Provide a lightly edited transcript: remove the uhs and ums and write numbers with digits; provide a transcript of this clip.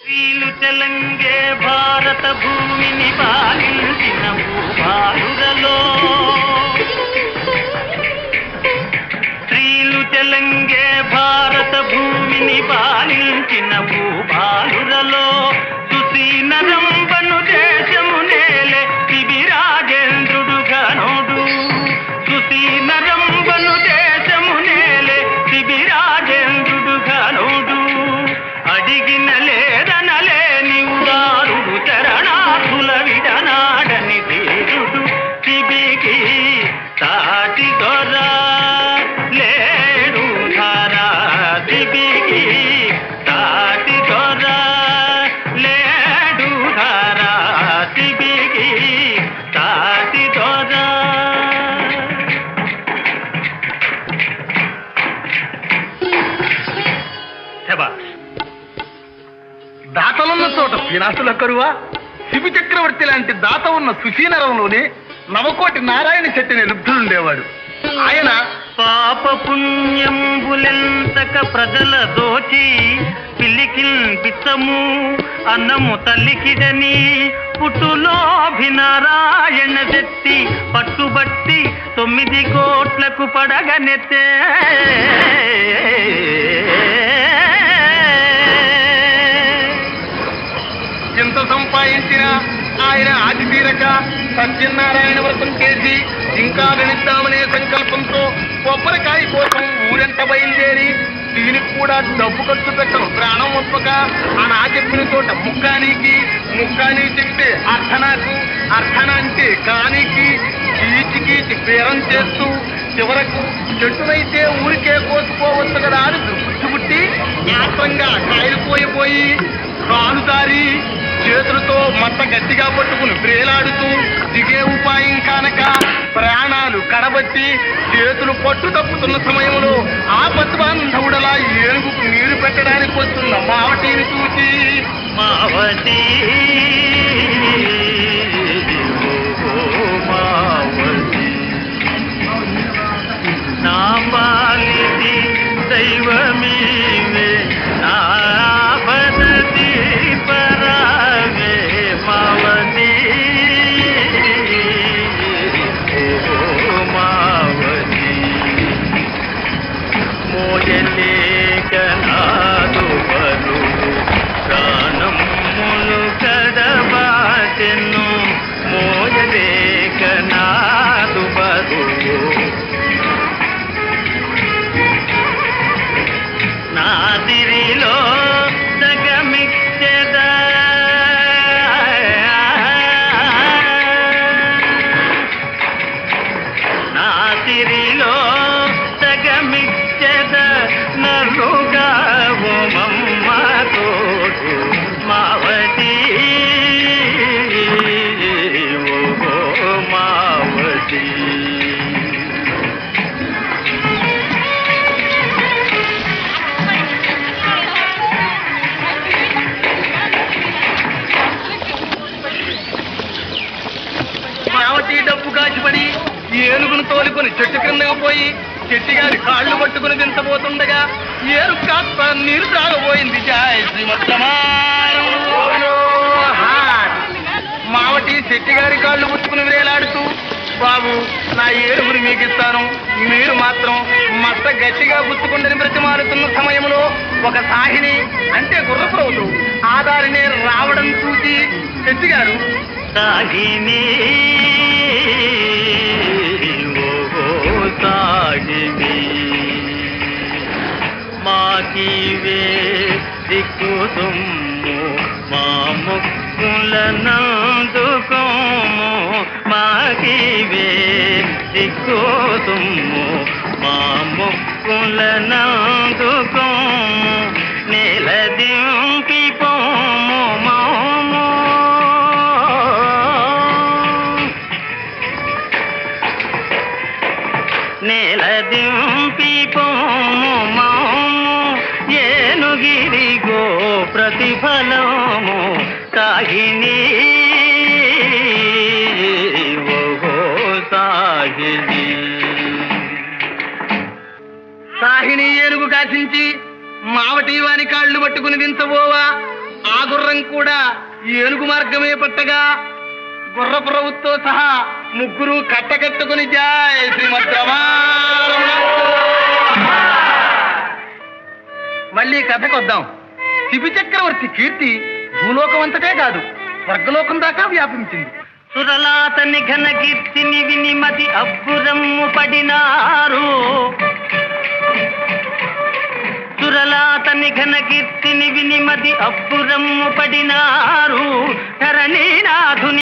వీలు తెలంగే భారత భూమిని పాలించిన భూభాలురలో స్త్రీలు తెలంగే భారత భూమిని పాలించిన భూభాలురలో సుసీనరంబను దేశము నేలే శిబిరాజేంద్రుడు ఘనుడు సుసీనరంబను దేశము నేలే శిబిరాజేంద్రుడు ఘనుడు అడిగిన లేదనలేని ఉదారుడు చరణార్థుల విడనాడని ధీరుడు శిబికి సాటి దొర లేడు ధర శిబికి సాటి దొర లేడు ధర శిబికి సాటి దొర. దాతలున్న చోట వినాశుల కరువా. శిబి చక్రవర్తి లాంటి దాత ఉన్న సుశీనరంలోనే నవకోటి నారాయణ చెట్టిని రుద్ధుడుండేవాడు. ఆయన పాప పుణ్యంబులెంతక ప్రజల దోచి పిల్లికిల్ పిచ్చము అన్నము తల్లికిదని పుట్టులోభినారాయణ శక్తి పట్టుబట్టి 9 కోట్లకు పడగనెత్తే. ఎంత సంపాదించినా ఆయన ఆది తీరక సత్యనారాయణ వ్రతం చేసి ఇంకా గణిద్దామనే సంకల్పంతో కొబ్బరికాయ కోసం ఊరంట బయలుదేరి దీనికి కూడా డబ్బు ఖర్చు పెట్టడం ప్రాణం ఒప్పక ఆ చెప్పిన చోట ముక్కానికి చెప్తే అర్ధనాకు అర్ధన అంటే కానికి కీచికి బేరం చేస్తూ చివరకు చెట్టునైతే ఊరికే కోసుకోవచ్చు కదా అని బుద్ధి యాత్రంగా కాయలు పోయిపోయి కాలు దారి చేతులతో మట్ట గట్టిగా పట్టుకుని ప్రేలాడుతూ దిగే ఉపాయం కానక ప్రాణాలు కడబట్టి చేతులు పట్టు తప్పుతున్న సమయంలో ఆ పద్మాంధవుడలా ఏనుగుకు నీరు పెట్టడానికి వస్తున్న మావటిని చూసి మావటి మావటి నా పాలిది దైవమీవే నా పదతి పరావే మావతి మావతి మోయలేక నాదు బరు ప్రాణములు కడబాటెను మోయలేక నాదు బరు నాదిరిలో సగమిచ్చద నాదిరిలో సగమిచ్చద నరుగా మమ్మ తోడు మావతి ఓ మావతి. మావటి డబ్బు కాచిపడి ఏనుగును తోలుకొని చెట్టు క్రిందకు పోయి చెట్టిగారి కాళ్ళు పట్టుకుని దించబోతుండగా ఏనుగు కాస్త నీరు తాగబోయింది. జయ శ్రీమత్తమారం. మావటి చెట్టిగారి కాళ్ళు పుచ్చుకుని వేలాడుతూ బాబు నా ఏనుగుని మీకు ఇస్తాను, మీరు మాత్రం మత్త గట్టిగా పుచ్చుకుంటని బ్రతిమాలుతున్న సమయంలో ఒక సాహిని అంటే గుర్రప్రవులు ఆ దారినే రావడం చూసి చెట్టిగారు సాగిని ఓ సాగిని మాకివే దిక్కుతుమ్ము మా ముక్కులనందుకోము మాకివే దిక్కుతుమ్ము మా ముక్కులనందుకోము నేల దింపి పోము మాము నేల దింపి పోము మాము ఏనుగిరిగో ప్రతిఫలము సాగిని ఓహో సాగిని. సాహిని ఏనుగు కాసించి మావటి వాని కాళ్ళు పట్టుకుని దించబోవా ఆ గుర్ర గుర్రం కూడా ఏనుగు మార్గమే పట్టగా గుర్రపు రవ్వుతో సహా ముగ్గురు కట్టకట్టుకుని జాయ్ శ్రీమద్ రమారమణ. మళ్ళీ కథకు వద్దాం. శిబి చక్రవర్తి కీర్తి భూలోకం అంతటే కాదు స్వర్గలోకం దాకా వ్యాపించింది. సురలాతని ఘన కీర్తిని విని మది అబ్బురమ్ము పడినారు. సురలాతని ఘన కీర్తిని విని మది అబ్బురమ్ము పడినారు. ధరణీనాథుని